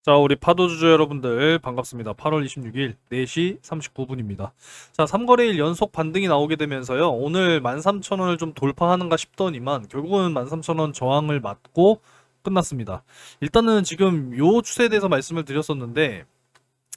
자, 우리 파도주주 여러분들 반갑습니다. 8월 26일 4시 39분입니다. 자, 3거래일 연속 반등이 나오게 되면서요. 오늘 13,000원을 좀 돌파하는가 싶더니만 결국은 13,000원 저항을 맞고 끝났습니다. 일단은 지금 요 추세에 대해서 말씀을 드렸었는데,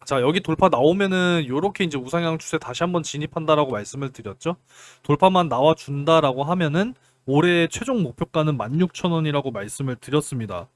자, 여기 돌파 나오면은 요렇게 이제 우상향 추세 다시 한번 진입한다라고 말씀을 드렸죠. 돌파만 나와준다라고 하면은 올해 최종 목표가는 16,000원이라고 말씀을 드렸습니다.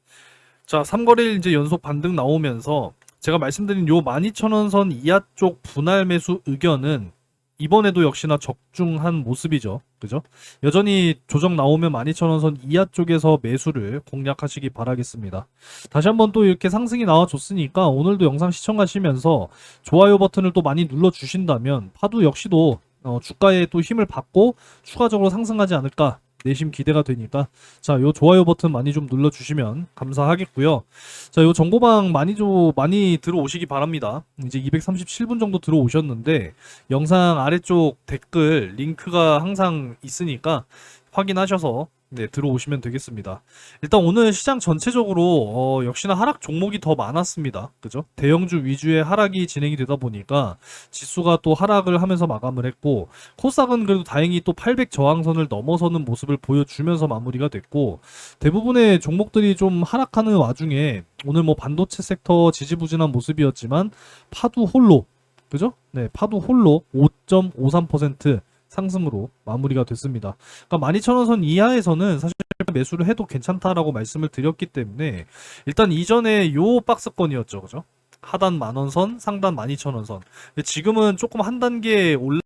자, 3거래일 이제 연속 반등 나오면서 제가 말씀드린 요 12,000원 선 이하 쪽 분할 매수 의견은 이번에도 역시나 적중한 모습이죠. 그죠? 여전히 조정 나오면 12,000원 선 이하 쪽에서 매수를 공략하시기 바라겠습니다. 다시 한번 또 이렇게 상승이 나와줬으니까 오늘도 영상 시청하시면서 좋아요 버튼을 또 많이 눌러주신다면 파도 역시도 주가에 또 힘을 받고 추가적으로 상승하지 않을까 내심 기대가 되니까 자, 요 좋아요 버튼 많이 좀 눌러주시면 감사하겠고요. 자, 요 정보방 많이 들어오시기 바랍니다. 이제 237분 정도 들어오셨는데 영상 아래쪽 댓글 링크가 항상 있으니까 확인하셔서 네, 들어오시면 되겠습니다. 일단 오늘 시장 전체적으로 역시나 하락 종목이 더 많았습니다. 그죠? 대형주 위주의 하락이 진행이 되다 보니까 지수가 또 하락을 하면서 마감을 했고, 코스닥은 그래도 다행히 또 800 저항선을 넘어서는 모습을 보여주면서 마무리가 됐고, 대부분의 종목들이 좀 하락하는 와중에 오늘 뭐 반도체 섹터 지지부진한 모습이었지만 파도 홀로, 그죠? 네, 파도 홀로 5.53% 상승으로 마무리가 됐습니다. 그러니까 12,000원 선 이하에서는 사실 매수를 해도 괜찮다라고 말씀을 드렸기 때문에 일단 이전에 요 박스권이었죠. 그죠? 하단 10,000원 선, 상단 12,000원 선. 근데 지금은 조금 한 단계 올라와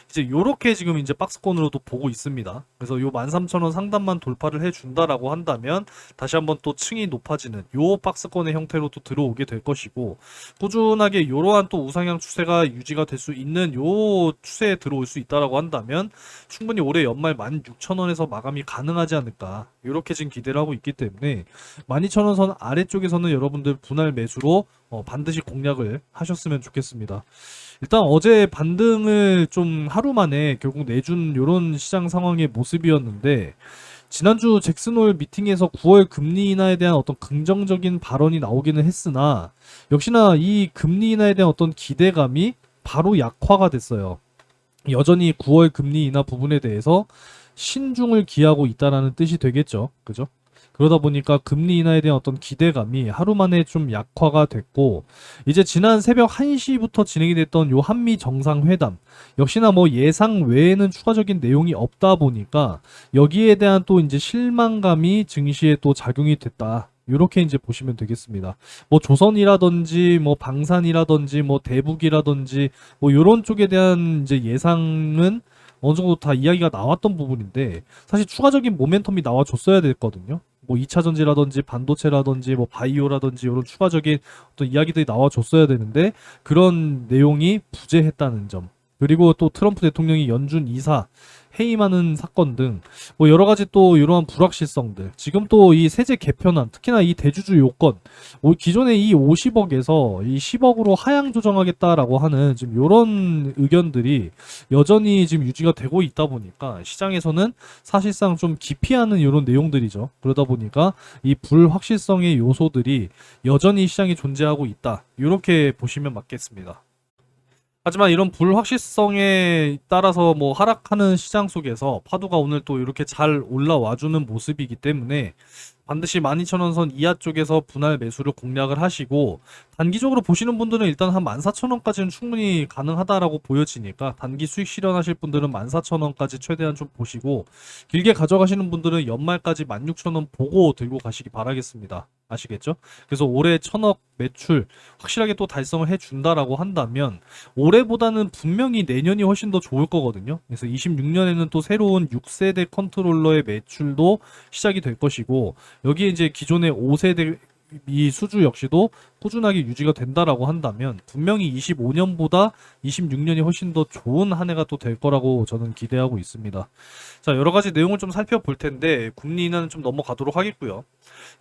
이제 요렇게 지금 이제 박스권으로도 보고 있습니다. 그래서 요 13,000원 상단만 돌파를 해준다라고 한다면 다시 한번 또 층이 높아지는 요 박스권의 형태로 또 들어오게 될 것이고, 꾸준하게 요러한 또 우상향 추세가 유지가 될 수 있는 요 추세에 들어올 수 있다라고 한다면 충분히 올해 연말 16,000원에서 마감이 가능하지 않을까, 요렇게 지금 기대를 하고 있기 때문에 12,000원 선 아래쪽에서는 여러분들 분할 매수로 반드시 공략을 하셨으면 좋겠습니다. 일단 어제 반등을 좀 하루 만에 결국 내준 요런 시장 상황의 모습이었는데, 지난주 잭슨홀 미팅에서 9월 금리 인하에 대한 어떤 긍정적인 발언이 나오기는 했으나 역시나 이 금리 인하에 대한 어떤 기대감이 바로 약화가 됐어요. 여전히 9월 금리 인하 부분에 대해서 신중을 기하고 있다라는 뜻이 되겠죠. 그죠? 그러다 보니까 금리 인하에 대한 어떤 기대감이 하루 만에 좀 약화가 됐고, 이제 지난 새벽 1시부터 진행이 됐던 요 한미 정상회담, 역시나 뭐 예상 외에는 추가적인 내용이 없다 보니까 여기에 대한 또 이제 실망감이 증시에 또 작용이 됐다. 이렇게 이제 보시면 되겠습니다. 뭐 조선이라든지 뭐 방산이라든지 뭐 대북이라든지 뭐 요런 쪽에 대한 이제 예상은 어느 정도 다 이야기가 나왔던 부분인데, 사실 추가적인 모멘텀이 나와줬어야 됐거든요. 뭐 2차 전지라든지 반도체라든지 뭐 바이오라든지 이런 추가적인 어떤 이야기들이 나와줬어야 되는데 그런 내용이 부재했다는 점. 그리고 또 트럼프 대통령이 연준 이사 해임하는 사건 등 뭐 여러 가지 또 이러한 불확실성들, 지금 또 이 세제 개편안, 특히나 이 대주주 요건, 기존에 이 50억에서 이 10억으로 하향 조정하겠다라고 하는 지금 이런 의견들이 여전히 지금 유지가 되고 있다 보니까 시장에서는 사실상 좀 기피하는 이런 내용들이죠. 그러다 보니까 이 불확실성의 요소들이 여전히 시장에 존재하고 있다, 이렇게 보시면 맞겠습니다. 하지만 이런 불확실성에 따라서 뭐 하락하는 시장 속에서 파도가 오늘 또 이렇게 잘 올라와주는 모습이기 때문에 반드시 12,000원 선 이하 쪽에서 분할 매수를 공략을 하시고, 단기적으로 보시는 분들은 일단 한 14,000원까지는 충분히 가능하다라고 보여지니까 단기 수익 실현하실 분들은 14,000원까지 최대한 좀 보시고, 길게 가져가시는 분들은 연말까지 16,000원 보고 들고 가시기 바라겠습니다. 아시겠죠? 그래서 올해 1,000억 매출 확실하게 또 달성을 해준다라고 한다면 올해보다는 분명히 내년이 훨씬 더 좋을 거거든요. 그래서 26년에는 또 새로운 6세대 컨트롤러의 매출도 시작이 될 것이고, 여기에 이제 기존의 5세대 이 수주 역시도 꾸준하게 유지가 된다라고 한다면 분명히 25년보다 26년이 훨씬 더 좋은 한 해가 또 될 거라고 저는 기대하고 있습니다. 자, 여러 가지 내용을 좀 살펴볼 텐데 금리 인하는 좀 넘어가도록 하겠고요.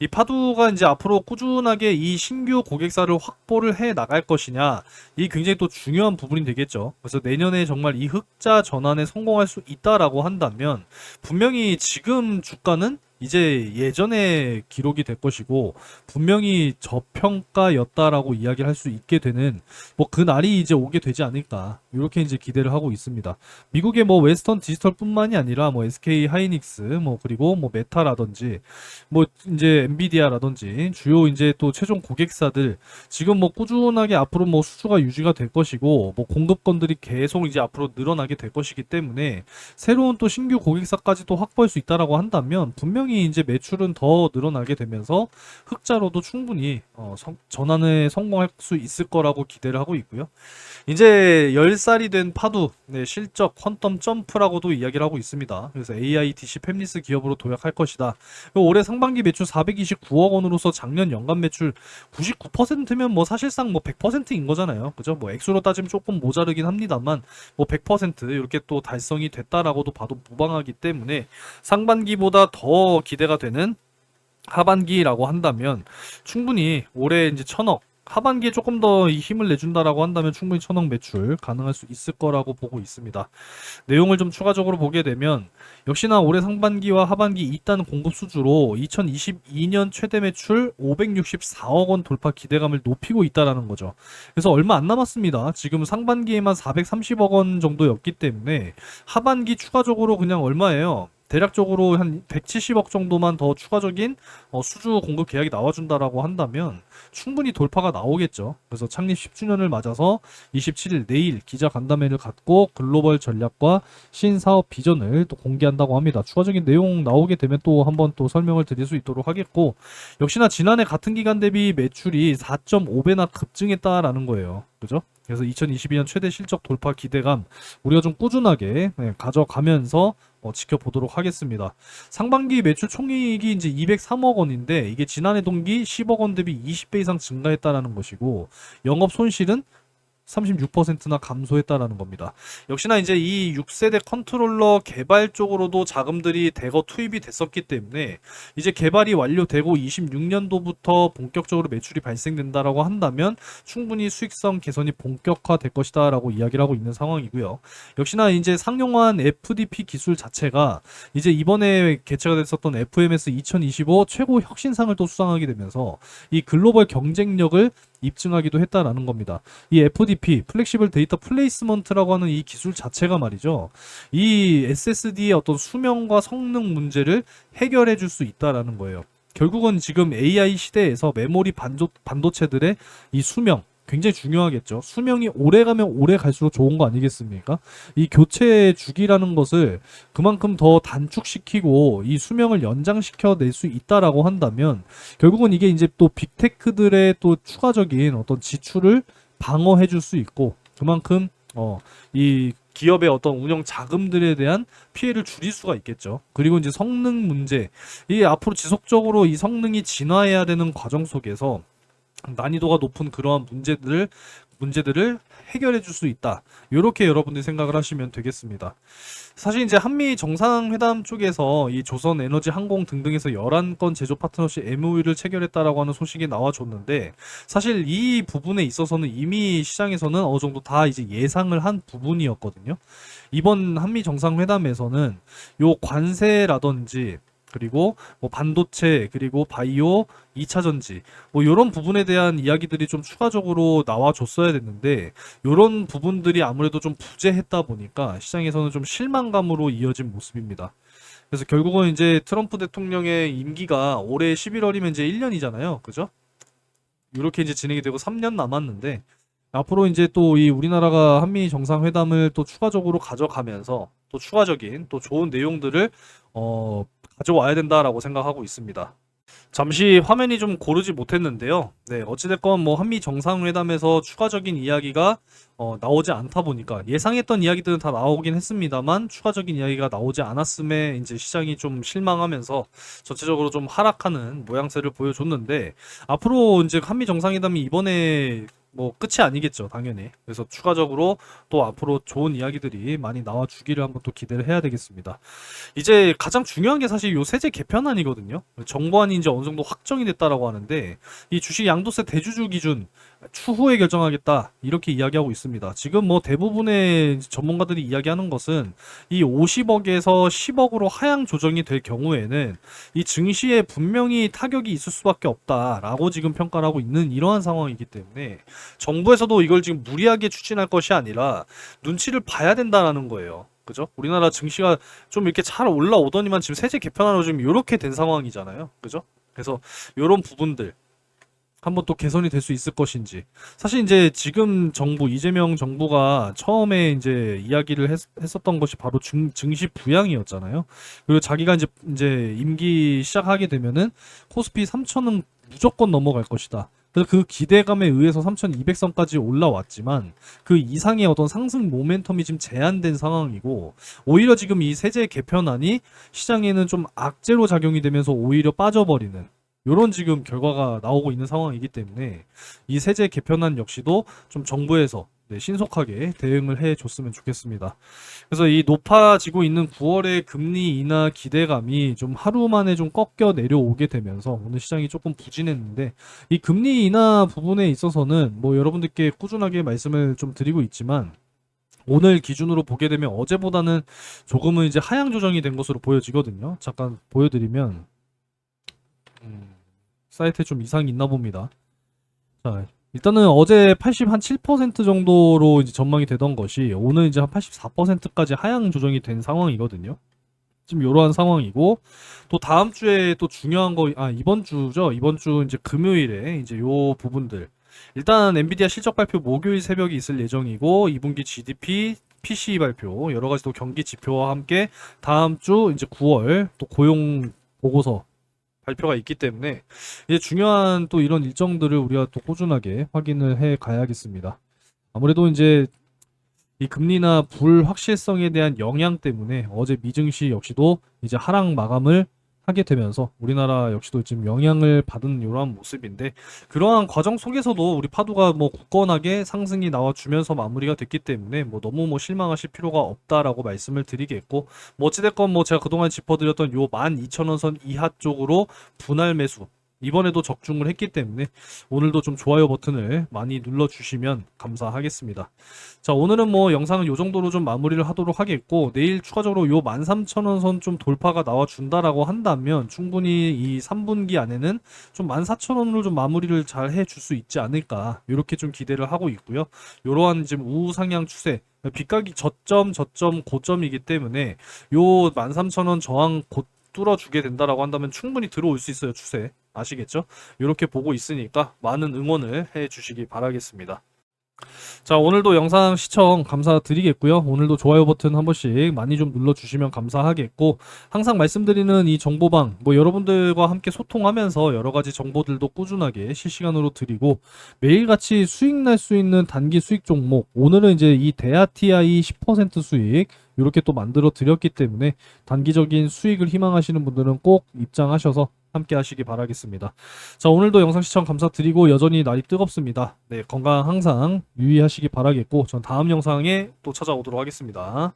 이 파두가 이제 앞으로 꾸준하게 이 신규 고객사를 확보를 해 나갈 것이냐, 이 굉장히 또 중요한 부분이 되겠죠. 그래서 내년에 정말 이 흑자 전환에 성공할 수 있다라고 한다면 분명히 지금 주가는 이제 예전에 기록이 될 것이고 분명히 저평가였다라고 이야기를 할 수 있게 되는 뭐 그 날이 이제 오게 되지 않을까 이렇게 이제 기대를 하고 있습니다. 미국의 뭐 웨스턴 디지털뿐만이 아니라 뭐 SK 하이닉스 뭐 그리고 뭐 메타라든지 뭐 이제 엔비디아라든지 주요 이제 또 최종 고객사들 지금 뭐 꾸준하게 앞으로 뭐 수주가 유지가 될 것이고 뭐 공급건들이 계속 이제 앞으로 늘어나게 될 것이기 때문에 새로운 또 신규 고객사까지 또 확보할 수 있다라고 한다면 분명히 이제 매출은 더 늘어나게 되면서 흑자로도 충분히 전환에 성공할 수 있을 거라고 기대를 하고 있고요. 이제 10살이 된 파두, 네, 실적 퀀텀 점프라고도 이야기를 하고 있습니다. 그래서 AIDC 팹리스 기업으로 도약할 것이다. 그리고 올해 상반기 매출 429억 원으로서 작년 연간 매출 99%면 뭐 사실상 뭐 100%인 거잖아요. 그죠? 뭐 액수로 따지면 조금 모자르긴 합니다만 뭐 100% 이렇게 또 달성이 됐다라고도 봐도 무방하기 때문에 상반기보다 더 기대가 되는 하반기라고 한다면 충분히 올해 이제 1000억 하반기에 조금 더 이 힘을 내준다라고 한다면 충분히 1000억 매출 가능할 수 있을 거라고 보고 있습니다. 내용을 좀 추가적으로 보게 되면 역시나 올해 상반기와 하반기 이딴 공급 수주로 2022년 최대 매출 564억 원 돌파 기대감을 높이고 있다라는 거죠. 그래서 얼마 안 남았습니다. 지금 상반기에만 430억 원 정도였기 때문에 하반기 추가적으로 그냥 얼마예요? 대략적으로 한 170억 정도만 더 추가적인 수주 공급 계약이 나와준다라고 한다면 충분히 돌파가 나오겠죠. 그래서 창립 10주년을 맞아서 27일 내일 기자 간담회를 갖고 글로벌 전략과 신사업 비전을 또 공개한다고 합니다. 추가적인 내용 나오게 되면 또 한번 또 설명을 드릴 수 있도록 하겠고 역시나 지난해 같은 기간 대비 매출이 4.5배나 급증했다라는 거예요. 그죠? 그래서 2022년 최대 실적 돌파 기대감 우리가 좀 꾸준하게 가져가면서 지켜보도록 하겠습니다. 상반기 매출 총이익이 이제 203억 원인데 이게 지난해 동기 10억 원 대비 20배 이상 증가했다라는 것이고 영업 손실은 36%나 감소했다라는 겁니다. 역시나 이제 이 6세대 컨트롤러 개발 쪽으로도 자금들이 대거 투입이 됐었기 때문에 이제 개발이 완료되고 26년도부터 본격적으로 매출이 발생된다라고 한다면 충분히 수익성 개선이 본격화될 것이다라고 이야기를 하고 있는 상황이고요. 역시나 이제 상용화한 FDP 기술 자체가 이제 이번에 개최가 됐었던 FMS 2025 최고 혁신상을 또 수상하게 되면서 이 글로벌 경쟁력을 입증하기도 했다라는 겁니다. 이 FDP, 플렉시블 데이터 플레이스먼트라고 하는 이 기술 자체가 말이죠. 이 SSD의 어떤 수명과 성능 문제를 해결해 줄 수 있다라는 거예요. 결국은 지금 AI 시대에서 메모리 반도체들의 이 수명, 굉장히 중요하겠죠. 수명이 오래 가면 오래 갈수록 좋은 거 아니겠습니까? 이 교체 주기라는 것을 그만큼 더 단축시키고 이 수명을 연장시켜 낼 수 있다라고 한다면 결국은 이게 이제 또 빅테크들의 또 추가적인 어떤 지출을 방어해 줄 수 있고 그만큼 이 기업의 어떤 운영 자금들에 대한 피해를 줄일 수가 있겠죠. 그리고 이제 성능 문제, 이 앞으로 지속적으로 이 성능이 진화해야 되는 과정 속에서 난이도가 높은 그러한 문제들을 해결해 줄 수 있다. 이렇게 여러분들이 생각을 하시면 되겠습니다. 사실 이제 한미 정상회담 쪽에서 이 조선 에너지 항공 등등에서 11건 제조 파트너십 MOU를 체결했다라고 하는 소식이 나와줬는데 사실 이 부분에 있어서는 이미 시장에서는 어느 정도 다 이제 예상을 한 부분이었거든요. 이번 한미 정상회담에서는 요 관세라든지 그리고 뭐 반도체 그리고 바이오 2차 전지 뭐 이런 부분에 대한 이야기들이 좀 추가적으로 나와줬어야 됐는데 이런 부분들이 아무래도 좀 부재했다 보니까 시장에서는 좀 실망감으로 이어진 모습입니다. 그래서 결국은 이제 트럼프 대통령의 임기가 올해 11월이면 이제 1년이잖아요. 그죠? 이렇게 이제 진행이 되고 3년 남았는데 앞으로 이제 또 이 우리나라가 한미 정상회담을 또 추가적으로 가져가면서 또 추가적인 또 좋은 내용들을 가져와야 된다라고 생각하고 있습니다. 잠시 화면이 좀 고르지 못했는데요. 네, 어찌됐건 뭐 한미 정상회담에서 추가적인 이야기가 나오지 않다 보니까 예상했던 이야기들은 다 나오긴 했습니다만 추가적인 이야기가 나오지 않았음에 이제 시장이 좀 실망하면서 전체적으로 좀 하락하는 모양새를 보여줬는데 앞으로 이제 한미 정상회담이 이번에 뭐 끝이 아니겠죠, 당연히. 그래서 추가적으로 또 앞으로 좋은 이야기들이 많이 나와주기를 한번 또 기대를 해야 되겠습니다. 이제 가장 중요한 게 사실 요 세제 개편안이거든요. 정부안이 이제 어느 정도 확정이 됐다라고 하는데 이 주식 양도세 대주주 기준 추후에 결정하겠다 이렇게 이야기하고 있습니다. 지금 뭐 대부분의 전문가들이 이야기하는 것은 이 50억에서 10억으로 하향 조정이 될 경우에는 이 증시에 분명히 타격이 있을 수밖에 없다라고 지금 평가를 하고 있는 이러한 상황이기 때문에 정부에서도 이걸 지금 무리하게 추진할 것이 아니라 눈치를 봐야 된다라는 거예요. 그죠? 우리나라 증시가 좀 이렇게 잘 올라오더니만 지금 세제 개편하러 지금 이렇게 된 상황이잖아요. 그죠? 그래서 이런 부분들 한번 또 개선이 될 수 있을 것인지. 사실 이제 지금 정부, 이재명 정부가 처음에 이제 이야기를 했었던 것이 바로 증시 부양이었잖아요. 그리고 자기가 이제 임기 시작하게 되면은 코스피 3천은 무조건 넘어갈 것이다. 그래서 그 기대감에 의해서 3,200선까지 올라왔지만 그 이상의 어떤 상승 모멘텀이 지금 제한된 상황이고, 오히려 지금 이 세제 개편안이 시장에는 좀 악재로 작용이 되면서 오히려 빠져버리는 요런 지금 결과가 나오고 있는 상황이기 때문에 이 세제 개편안 역시도 좀 정부에서 신속하게 대응을 해줬으면 좋겠습니다. 그래서 이 높아지고 있는 9월의 금리 인하 기대감이 좀 하루 만에 좀 꺾여 내려오게 되면서 오늘 시장이 조금 부진했는데, 이 금리 인하 부분에 있어서는 뭐 여러분들께 꾸준하게 말씀을 좀 드리고 있지만 오늘 기준으로 보게 되면 어제보다는 조금은 이제 하향 조정이 된 것으로 보여지거든요. 잠깐 보여드리면 사이트에 좀 이상이 있나 봅니다. 자, 일단은 어제 87% 정도로 이제 전망이 되던 것이 오늘 이제 한 84%까지 하향 조정이 된 상황이거든요. 지금 이러한 상황이고, 또 다음 주에 또 중요한 거, 이번 주죠. 이번 주 이제 금요일에 이제 요 부분들. 일단 엔비디아 실적 발표 목요일 새벽에 있을 예정이고, 2분기 GDP, PCE 발표, 여러 가지 또 경기 지표와 함께 다음 주 이제 9월 또 고용 보고서 발표가 있기 때문에 이제 중요한 또 이런 일정들을 우리가 또 꾸준하게 확인을 해 가야겠습니다. 아무래도 이제 이 금리나 불확실성에 대한 영향 때문에 어제 미증시 역시도 이제 하락 마감을 하게 되면서 우리나라 역시도 지금 영향을 받은 이러한 모습인데, 그러한 과정 속에서도 우리 파도가 뭐 굳건하게 상승이 나와주면서 마무리가 됐기 때문에 뭐 너무 뭐 실망하실 필요가 없다라고 말씀을 드리겠고, 뭐 어찌됐건 뭐 제가 그동안 짚어드렸던 요 12,000원 선 이하 쪽으로 분할 매수 이번에도 적중을 했기 때문에 오늘도 좀 좋아요 버튼을 많이 눌러주시면 감사하겠습니다. 자, 오늘은 뭐 영상은 요 정도로 좀 마무리를 하도록 하겠고, 내일 추가적으로 요 13,000원 선 좀 돌파가 나와준다라고 한다면 충분히 이 3분기 안에는 좀 14,000원으로 좀 마무리를 잘 해줄 수 있지 않을까, 이렇게 좀 기대를 하고 있고요. 요러한 지금 우상향 추세, 빗가기 저점 고점이기 때문에 요 13,000원 저항 곧 뚫어주게 된다라고 한다면 충분히 들어올 수 있어요, 추세. 아시겠죠? 이렇게 보고 있으니까 많은 응원을 해 주시기 바라겠습니다. 자, 오늘도 영상 시청 감사드리겠고요. 오늘도 좋아요 버튼 한 번씩 많이 좀 눌러주시면 감사하겠고, 항상 말씀드리는 이 정보방, 뭐 여러분들과 함께 소통하면서 여러 가지 정보들도 꾸준하게 실시간으로 드리고, 매일같이 수익 날 수 있는 단기 수익 종목, 오늘은 이제 이 대하TI 10% 수익 이렇게 또 만들어 드렸기 때문에 단기적인 수익을 희망하시는 분들은 꼭 입장하셔서 함께 하시기 바라겠습니다. 자, 오늘도 영상 시청 감사드리고 여전히 날이 뜨겁습니다. 네, 건강 항상 유의하시기 바라겠고 전 다음 영상에 또 찾아오도록 하겠습니다.